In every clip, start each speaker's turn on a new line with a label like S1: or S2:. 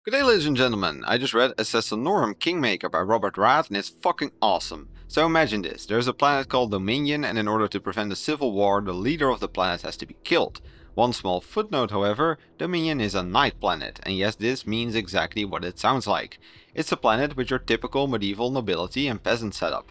S1: Good day, ladies and gentlemen. I just read Assassinorum Kingmaker by Rath and it's fucking awesome. So imagine this, there's a planet called Dominion and in order to prevent a civil war, the leader of the planet has to be killed. One small footnote however, Dominion is a night planet, and yes, this means exactly what it sounds like. It's a planet with your typical medieval nobility and peasant setup.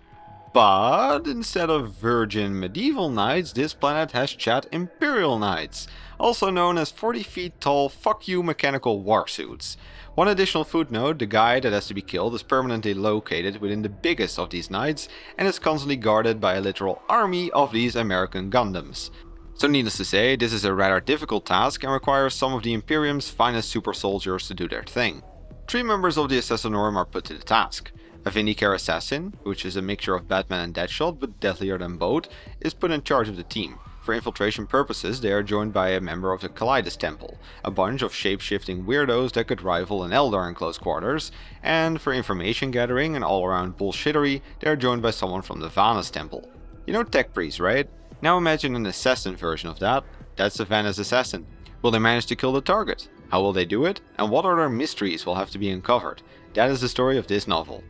S1: But instead of virgin medieval knights, this planet has chat imperial knights, also known as 40 feet tall fuck you mechanical warsuits. One additional footnote, the guy that has to be killed is permanently located within the biggest of these knights and is constantly guarded by a literal army of these American Gundams. So needless to say, this is a rather difficult task and requires some of the Imperium's finest super soldiers to do their thing. 3 members of the Assassinorum are put to the task. A Vindicator assassin, which is a mixture of Batman and Deadshot but deadlier than both, is put in charge of the team. For infiltration purposes, they are joined by a member of the Kalidas Temple, a bunch of shape-shifting weirdos that could rival an Eldar in close quarters, and for information gathering and all-around bullshittery, they are joined by someone from the Vanus Temple. You know Tech Priest, right? Now imagine an assassin version of that. That's the Vanus assassin. Will they manage to kill the target? How will they do it? And what other mysteries will have to be uncovered? That is the story of this novel.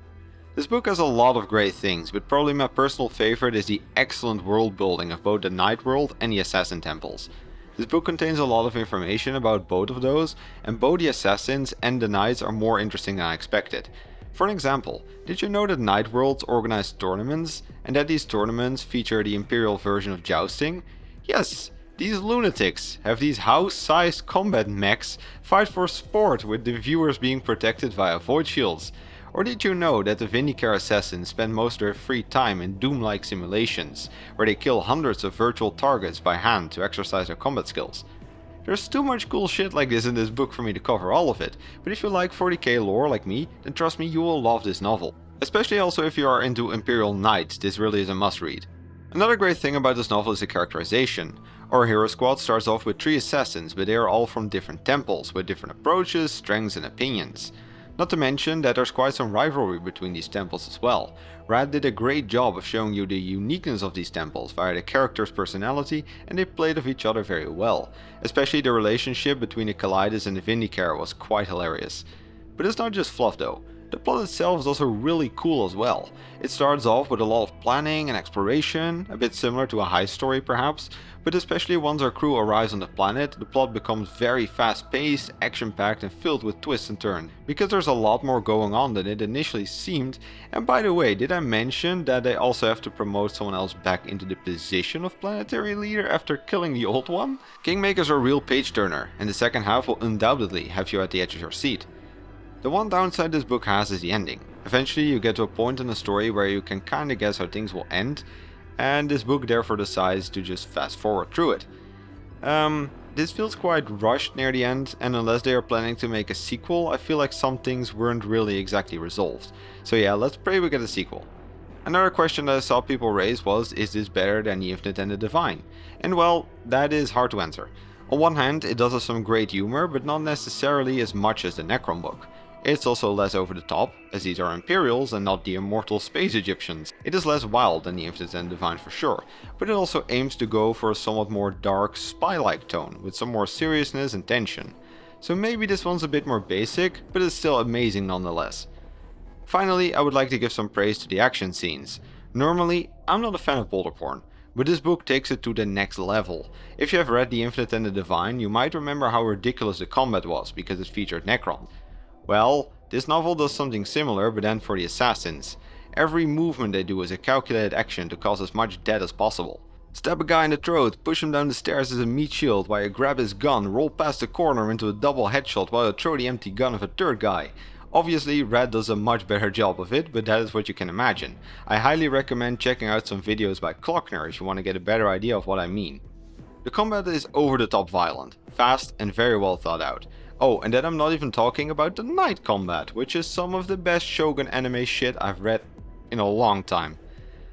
S1: This book has a lot of great things, but probably my personal favorite is the excellent world building of both the Night World and the Assassin Temples. This book contains a lot of information about both of those, and both the Assassins and the Knights are more interesting than I expected. For an example, did you know that Night Worlds organize tournaments, and that these tournaments feature the Imperial version of jousting? Yes! These lunatics have these house-sized combat mechs fight for sport with the viewers being protected via void shields. Or did you know that the Vindicator assassins spend most of their free time in Doom-like simulations, where they kill hundreds of virtual targets by hand to exercise their combat skills? There's too much cool shit like this in this book for me to cover all of it, but if you like 40k lore like me, then trust me, you will love this novel. Especially also if you are into Imperial Knights, this really is a must-read. Another great thing about this novel is the characterization. Our hero squad starts off with 3 assassins, but they are all from different temples, with different approaches, strengths and opinions. Not to mention that there's quite some rivalry between these temples as well. Rath did a great job of showing you the uniqueness of these temples via the character's personality, and they played off each other very well. Especially the relationship between the Kalidas and the Vindicator was quite hilarious. But it's not just fluff though. The plot itself is also really cool as well. It starts off with a lot of planning and exploration, a bit similar to a heist story perhaps, but especially once our crew arrives on the planet, the plot becomes very fast-paced, action-packed and filled with twists and turns, because there's a lot more going on than it initially seemed. And by the way, did I mention that they also have to promote someone else back into the position of planetary leader after killing the old one? Kingmaker's a real page-turner, and the second half will undoubtedly have you at the edge of your seat. The one downside this book has is the ending. Eventually you get to a point in the story where you can kinda guess how things will end, and this book therefore decides to just fast forward through it. This feels quite rushed near the end, and unless they are planning to make a sequel, I feel like some things weren't really exactly resolved. So yeah, let's pray we get a sequel. Another question that I saw people raise was, is this better than the Infinite and the Divine? And well, that is hard to answer. On one hand, it does have some great humor, but not necessarily as much as the Necron book. It's also less over the top, as these are Imperials and not the immortal space Egyptians. It is less wild than the Infinite and Divine for sure, but it also aims to go for a somewhat more dark, spy-like tone, with some more seriousness and tension. So maybe this one's a bit more basic, but it's still amazing nonetheless. Finally, I would like to give some praise to the action scenes. Normally, I'm not a fan of boulder porn, but this book takes it to the next level. If you have read The Infinite and the Divine, you might remember how ridiculous the combat was because it featured Necron. Well, this novel does something similar, but then for the assassins. Every movement they do is a calculated action to cause as much death as possible. Stab a guy in the throat, push him down the stairs as a meat shield while you grab his gun, roll past the corner into a double headshot while you throw the empty gun of a third guy. Obviously, Rath does a much better job of it, but that is what you can imagine. I highly recommend checking out some videos by Klockner if you want to get a better idea of what I mean. The combat is over the top violent, fast and very well thought out. Oh, and then I'm not even talking about the night combat, which is some of the best Shogun anime shit I've read in a long time.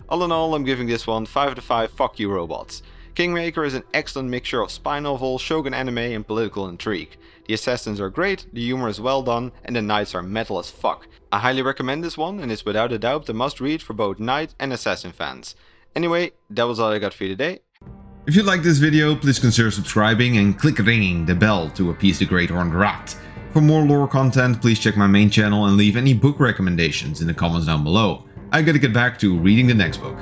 S1: All in all, I'm giving this one 5 out of 5 fuck you robots. Kingmaker is an excellent mixture of spy novel, Shogun anime and political intrigue. The assassins are great, the humor is well done, and the knights are metal as fuck. I highly recommend this one, and it's without a doubt a must read for both knight and assassin fans. Anyway, that was all I got for you today.
S2: If you liked this video, please consider subscribing and click ringing the bell to appease the great horned rat.
S1: For more lore content, please check my main channel and leave any book recommendations in the comments down below. I gotta get back to reading the next book.